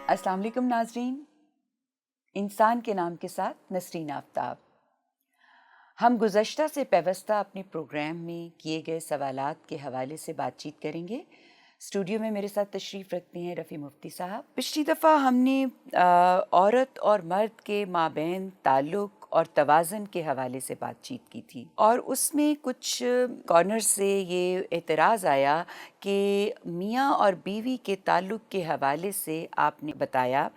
अस्सलाम वालेकुम नाजरीन, इंसान के नाम के साथ नसरीन आफ्ताब। हम गुज़श्ता से पेवस्ता अपने प्रोग्राम में किए गए सवालात के हवाले से बातचीत करेंगे। स्टूडियो में मेरे साथ तशरीफ़ रखते हैं रफ़ी मुफ्ती साहब। पिछली दफ़ा हमने औरत और मर्द के माबैन ताल्लुक़ और तवाज़न के हवाले से बातचीत की थी, और उसमें कुछ कॉर्नर से ये एतराज़ आया कि मियाँ और बीवी के ताल्लुक़ के हवाले से आपने बताया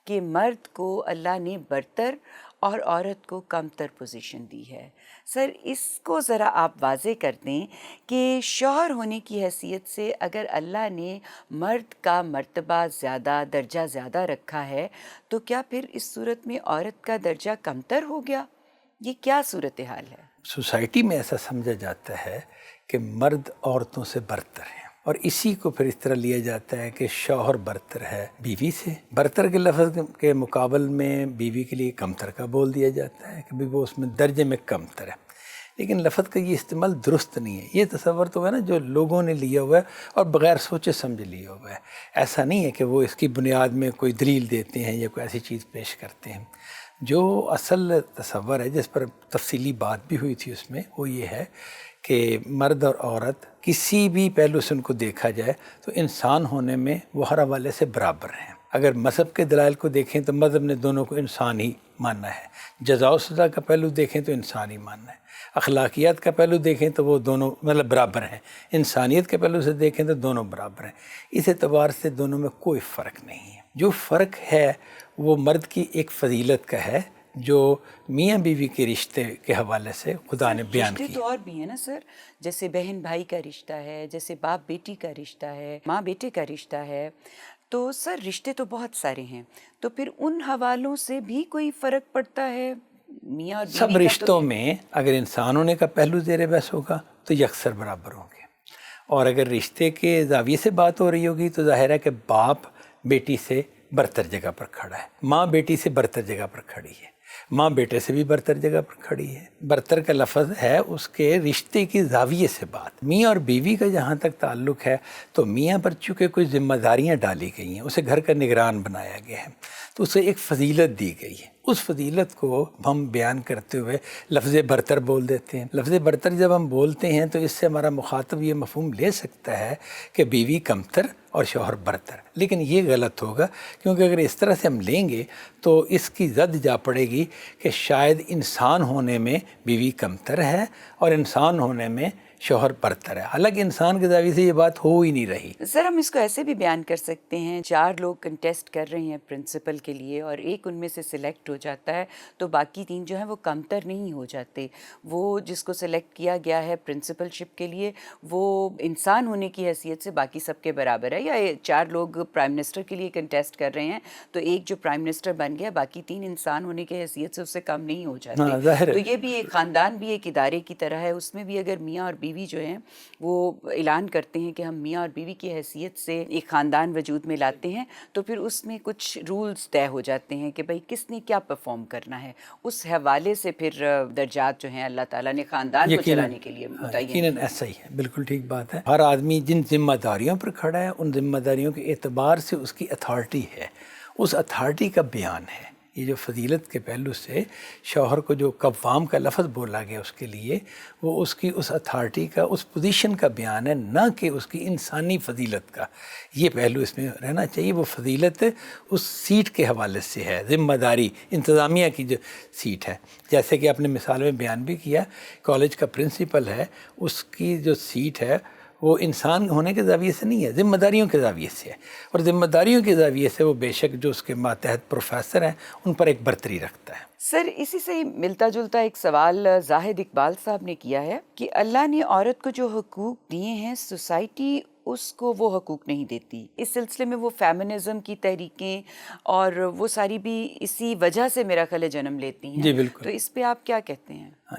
कि मर्द को अल्लाह ने बरतर और औरत को कमतर पोजीशन दी है। सर, इसको ज़रा आप वाज़े कर दें कि शौहर होने की हैसियत से अगर अल्लाह ने मर्द का मर्तबा ज़्यादा, दर्जा ज़्यादा रखा है, तो क्या फिर इस सूरत में औरत का दर्जा कमतर हो गया? ये क्या सूरत हाल है? सोसाइटी में ऐसा समझा जाता है कि मर्द औरतों से बरतर हैं, और इसी को फिर इस तरह लिया जाता है कि शौहर बरतर है बीवी से। बरतर के लफ्ज़ के मुकाबल में बीवी के लिए कमतर का बोल दिया जाता है कि भी वो उसमें दर्जे में कमतर है, लेकिन लफ्ज़ का ये इस्तेमाल दुरुस्त नहीं है। ये तसव्वुर तो है ना जो लोगों ने लिया हुआ है और बग़ैर सोचे समझे लिया हुआ है। ऐसा नहीं है कि वो इसकी बुनियाद में कोई दलील देते हैं या कोई ऐसी चीज़ पेश करते हैं। जो असल तसव्वुर है जिस पर तफसीली बात भी हुई थी उसमें वो ये है कि मर्द और औरत किसी भी पहलू से उनको देखा जाए तो इंसान होने में वो हर हवाले से बराबर हैं। अगर मज़हब के दलाइल को देखें तो मज़हब ने दोनों को इंसान ही मानना है। जज़ा और सज़ा का पहलू देखें तो इंसान ही मानना है। अखलाकियात का पहलू देखें तो वो दोनों मतलब बराबर हैं। इंसानियत के पहलू से देखें तो दोनों बराबर हैं। इस एतबार से दोनों में कोई फ़र्क नहीं है। जो फ़र्क है वो मर्द की एक फजीलत का है जो मियाँ बीवी के रिश्ते के हवाले से खुदा ने बयान किया। रिश्ते तो और भी है ना सर, जैसे बहन भाई का रिश्ता है, जैसे बाप बेटी का रिश्ता है, माँ बेटे का रिश्ता है। तो सर रिश्ते तो बहुत सारे हैं, तो फिर उन हवालों से भी कोई फ़र्क पड़ता है मियाँ और बीवी सब का? रिश्तों में अगर इंसान होने का पहलू ज़ेर बहस होगा तो यकसर बराबर होंगे, और अगर रिश्ते के ज़ाविये से बात हो रही होगी तो ज़ाहिर है कि बाप बेटी से बरतर जगह पर खड़ा है, माँ बेटी से बरतर जगह पर खड़ी है, माँ बेटे से भी बरतर जगह पर खड़ी है। बरतर का लफ्ज़ है उसके रिश्ते की ज़ाविये से बात। मियाँ और बीवी का जहाँ तक ताल्लुक़ है तो मियाँ पर चूँकि कुछ ज़िम्मेदारियाँ डाली गई हैं, उसे घर का निगरान बनाया गया है, तो उसे एक फ़जीलत दी गई है। उस फजीलत को हम बयान करते हुए लफ्ज़ बरतर बोल देते हैं। लफ्ज़ बरतर जब हम बोलते हैं तो इससे हमारा मुखातब ये मफ़हूम ले सकता है कि बीवी कमतर और शौहर बरतर, लेकिन ये गलत होगा, क्योंकि अगर इस तरह से हम लेंगे तो इसकी ज़द जा पड़ेगी कि शायद इंसान होने में बीवी कमतर है और इंसान होने में शौहर बरतर है। हालांकि इंसान के ज़ाविये से ये बात हो ही नहीं रही। सर, हम इसको ऐसे भी बयान कर सकते हैं, 4 लोग कंटेस्ट कर रहे हैं प्रिंसिपल के लिए और एक उनमें से सिलेक्ट हो जाता है तो बाकी 3 जो हैं वो कमतर नहीं हो जाते। वो जिसको सिलेक्ट किया गया है प्रिंसिपलशिप के लिए वो इंसान होने की हैसियत से बाकी सबके बराबर है। या 4 लोग प्राइम मिनिस्टर के लिए कंटेस्ट कर रहे हैं तो एक जो प्राइम मिनिस्टर बन गया, बाकी 3 इंसान होने की हैसियत से उससे कम नहीं हो जाते। तो ये भी एक ख़ानदान भी एक इदारे की तरह है। उसमें भी अगर मियाँ और बीवी जो हैं वो ऐलान करते हैं कि हम मियाँ और बीवी की हैसियत से एक ख़ानदान वजूद में लाते हैं, तो फिर उसमें कुछ रूल्स तय हो जाते हैं कि भाई किसने क्या परफॉर्म करना है। उस हवाले से फिर दर्जात जो हैं अल्लाह ताला ने ख़ानदान को चलाने के लिए यकीनन ऐसा ही है। बिल्कुल ठीक बात है। हर आदमी जिन जिम्मेदारियों पर खड़ा है उन जिम्मेदारियों के एतबार से उसकी अथॉरिटी है, उस अथॉरिटी का बयान है। ये जो फजीलत के पहलू से शौहर को जो कव्वाम का लफ्ज़ बोला गया उसके लिए वो उसकी उस अथॉरिटी का, उस पोजीशन का बयान है, ना कि उसकी इंसानी फजीलत का। ये पहलू इसमें रहना चाहिए। वो फजीलत उस सीट के हवाले से है, ज़िम्मेदारी इंतज़ामिया की जो सीट है। जैसे कि आपने मिसाल में बयान भी किया, कॉलेज का प्रिंसिपल है, उसकी जो सीट है वो इंसान होने के ज़ाविये से नहीं है, ज़िम्मेदारियों के ज़ाविये से है, और ज़िम्मेदारियों के ज़ाविये से वो बेशक जो उसके मातहत प्रोफेसर हैं उन पर एक बरतरी रखता है। सर, इसी से मिलता जुलता एक सवाल जाहिद इकबाल साहब ने किया है कि अल्लाह ने औरत को जो हुकूक दिए हैं सोसाइटी उसको वो हकूक़ नहीं देती। इस सिलसिले में वो फेमिनिज़म की तहरीकें और वो सारी भी इसी वजह से मेरा ख्याल है जन्म लेती हैं। जी बिल्कुल। तो इस पे आप क्या कहते हैं? हाँ,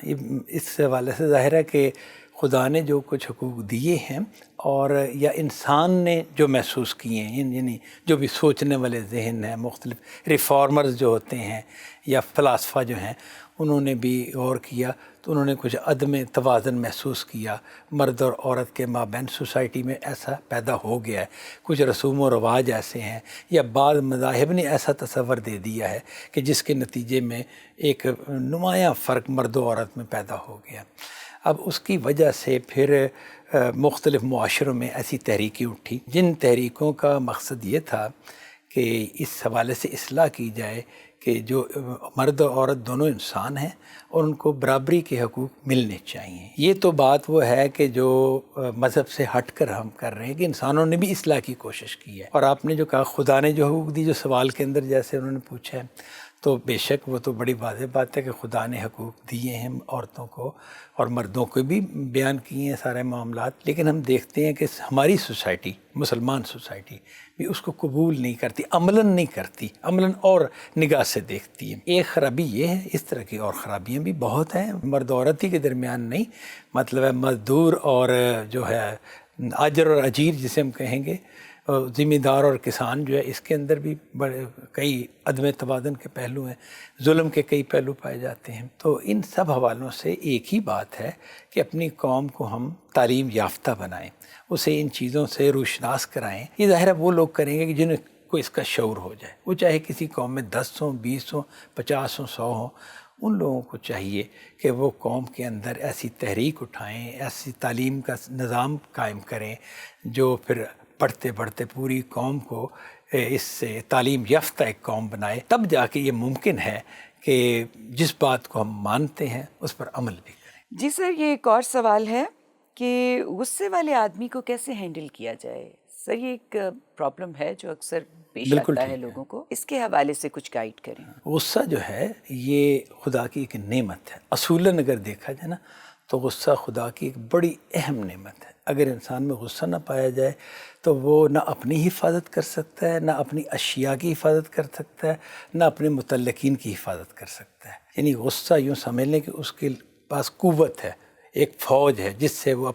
इस हवाले से ज़ाहिर है कि खुदा ने जो कुछ हकूक़ दिए हैं और या इंसान ने जो महसूस किए हैं, यानी जो भी सोचने वाले जहन हैं, मुख्तलिफ रिफॉर्मर्स जो होते हैं या फ़लासफ़ा जो हैं, انہوں نے بھی غور کیا تو انہوں نے کچھ عدم توازن محسوس کیا، مرد اور عورت کے مابین سوسائٹی میں ایسا پیدا ہو گیا ہے، کچھ رسوم و رواج ایسے ہیں یا بعض مذاہب نے ایسا تصور دے دیا ہے کہ جس کے نتیجے میں ایک نمایاں فرق مرد و عورت میں پیدا ہو گیا۔ اب اس کی وجہ سے پھر مختلف معاشروں میں ایسی تحریکیں اٹھی جن تحریکوں کا مقصد یہ تھا کہ اس حوالے سے اصلاح کی جائے کہ جو مرد اور عورت دونوں انسان ہیں اور ان کو برابری کے حقوق ملنے چاہیے۔ یہ تو بات وہ ہے کہ جو مذہب سے ہٹ کر ہم کر رہے ہیں کہ انسانوں نے بھی اصلاح کی کوشش کی ہے۔ اور آپ نے جو کہا خدا نے جو حقوق دی، جو سوال کے اندر جیسے انہوں نے پوچھا ہے، تو بے شک وہ تو بڑی واضح بات ہے کہ خدا نے حقوق دیے ہیں عورتوں کو اور مردوں کو بھی بیان کیے ہیں سارے معاملات، لیکن ہم دیکھتے ہیں کہ ہماری سوسائٹی، مسلمان سوسائٹی بھی اس کو قبول نہیں کرتی، عملاً نہیں کرتی، عملاً اور نگاہ سے دیکھتی ہے۔ ایک خرابی یہ ہے، اس طرح کی اور خرابیاں بھی بہت ہیں، مرد عورت ہی کے درمیان نہیں، مطلب ہے مزدور اور جو ہے اجر اور اجیر جسے ہم کہیں گے، ذمہ دار اور کسان جو ہے، اس کے اندر بھی بڑے کئی عدم توازن کے پہلو ہیں، ظلم کے کئی پہلو پائے جاتے ہیں۔ تو ان سب حوالوں سے ایک ہی بات ہے کہ اپنی قوم کو ہم تعلیم یافتہ بنائیں، اسے ان چیزوں سے روشناس کرائیں۔ یہ ظاہر ہے وہ لوگ کریں گے کہ جنہیں کو اس کا شعور ہو جائے، وہ چاہے کسی قوم میں 10 ہوں، 20 ہوں، 50 ہوں، 100 ہوں، ان لوگوں کو چاہیے کہ وہ قوم کے اندر ایسی تحریک اٹھائیں، ایسی تعلیم کا نظام قائم کریں جو پھر پڑھتے پڑھتے پوری قوم کو اس سے تعلیم یافتہ ایک قوم بنائے۔ تب جا کے یہ ممکن ہے کہ جس بات کو ہم مانتے ہیں اس پر عمل بھی کریں۔ جی سر، یہ ایک اور سوال ہے کہ غصے والے آدمی کو کیسے ہینڈل کیا جائے؟ سر یہ ایک پرابلم ہے جو اکثر پیش آتا ہے لوگوں کو، اس کے حوالے سے کچھ گائیڈ کریں۔ غصہ جو ہے یہ خدا کی ایک نعمت ہے، اصولاً اگر دیکھا جائے نا تو غصہ خدا کی ایک بڑی اہم نعمت ہے۔ اگر انسان میں غصہ نہ پایا جائے تو وہ نہ اپنی حفاظت کر سکتا ہے، نہ اپنی اشیاء کی حفاظت کر سکتا ہے، نہ اپنے متعلقین کی حفاظت کر سکتا ہے۔ یعنی غصہ یوں سمجھ لیں کہ اس کے پاس قوت ہے، ایک فوج ہے جس سے وہ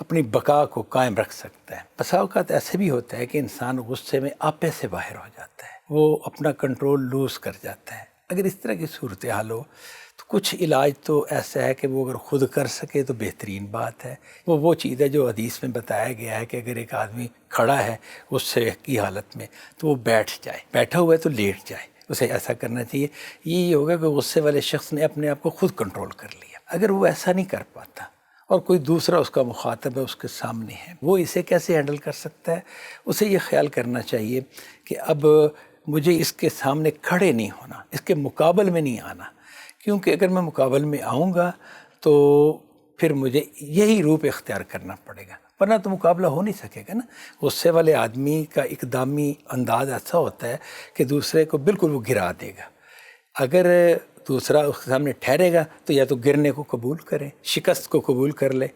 اپنی بقا کو قائم رکھ سکتا ہے۔ بسا اوقات ایسے بھی ہوتا ہے کہ انسان غصے میں آپے سے باہر ہو جاتا ہے، وہ اپنا کنٹرول لوز کر جاتا ہے۔ اگر اس طرح کی صورتحال ہو تو کچھ علاج تو ایسا ہے کہ وہ اگر خود کر سکے تو بہترین بات ہے۔ وہ چیز ہے جو حدیث میں بتایا گیا ہے کہ اگر ایک آدمی کھڑا ہے غصے کی حالت میں تو وہ بیٹھ جائے، بیٹھا ہوا ہے تو لیٹ جائے، اسے ایسا کرنا چاہیے۔ یہ ہوگا کہ غصے والے شخص نے اپنے آپ کو خود کنٹرول کر لیا۔ اگر وہ ایسا نہیں کر پاتا اور کوئی دوسرا اس کا مخاطب ہے، اس کے سامنے ہے، وہ اسے کیسے ہینڈل کر سکتا ہے؟ اسے یہ خیال کرنا چاہیے کہ اب مجھے اس کے سامنے کھڑے نہیں ہونا، اس کے مقابل میں نہیں آنا، کیونکہ اگر میں مقابل میں آؤں گا تو پھر مجھے یہی روپ اختیار کرنا پڑے گا، ورنہ تو مقابلہ ہو نہیں سکے گا نا۔ غصے والے آدمی کا اقدامی انداز ایسا ہوتا ہے کہ دوسرے کو بالکل وہ گرا دے گا۔ اگر دوسرا اس کے سامنے ٹھہرے گا تو یا تو گرنے کو قبول کرے، شکست کو قبول کر لے،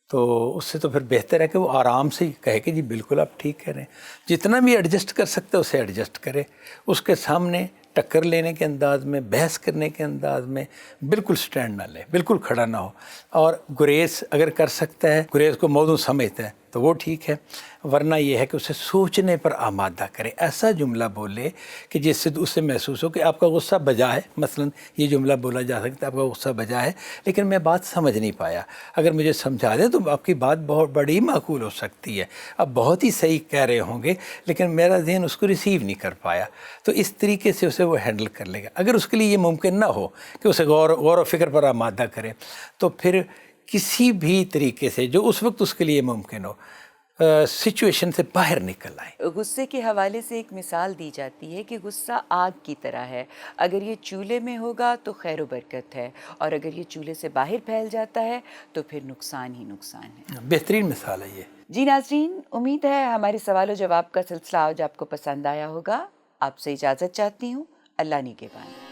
تو اس سے تو پھر بہتر ہے کہ وہ آرام سے ہی کہے کہ جی بالکل آپ ٹھیک کہہ رہے ہیں۔ جتنا بھی ایڈجسٹ کر سکتے اسے ایڈجسٹ کرے، اس کے سامنے ٹکر لینے کے انداز میں، بحث کرنے کے انداز میں بالکل سٹینڈ نہ لے، بالکل کھڑا نہ ہو، اور گریز اگر کر سکتا ہے، گریز کو موضوع سمجھتا ہے تو وہ ٹھیک ہے، ورنہ یہ ہے کہ اسے سوچنے پر آمادہ کرے، ایسا جملہ بولے کہ جس سے اسے محسوس ہو کہ آپ کا غصہ بجا ہے۔ مثلا یہ جملہ بولا جا سکتا ہے، آپ کا غصہ بجا ہے لیکن میں بات سمجھ نہیں پایا، اگر مجھے سمجھا دیں تو آپ کی بات بہت بڑی معقول ہو سکتی ہے، آپ بہت ہی صحیح کہہ رہے ہوں گے لیکن میرا ذہن اس کو ریسیو نہیں کر پایا۔ تو اس طریقے سے اسے وہ ہینڈل کر لے گا۔ اگر اس کے لیے یہ ممکن نہ ہو کہ اسے غور و فکر پر آمادہ کرے تو پھر کسی بھی طریقے سے جو اس وقت اس کے لیے ممکن ہو سچویشن سے باہر نکل آئے۔ غصے کے حوالے سے ایک مثال دی جاتی ہے کہ غصہ آگ کی طرح ہے، اگر یہ چولہے میں ہوگا تو خیر و برکت ہے، اور اگر یہ چولہے سے باہر پھیل جاتا ہے تو پھر نقصان ہی نقصان ہے۔ بہترین مثال ہے یہ۔ جی ناظرین، امید ہے ہمارے سوال و جواب کا سلسلہ آج آپ کو پسند آیا ہوگا۔ آپ سے اجازت چاہتی ہوں، اللہ نگہبان۔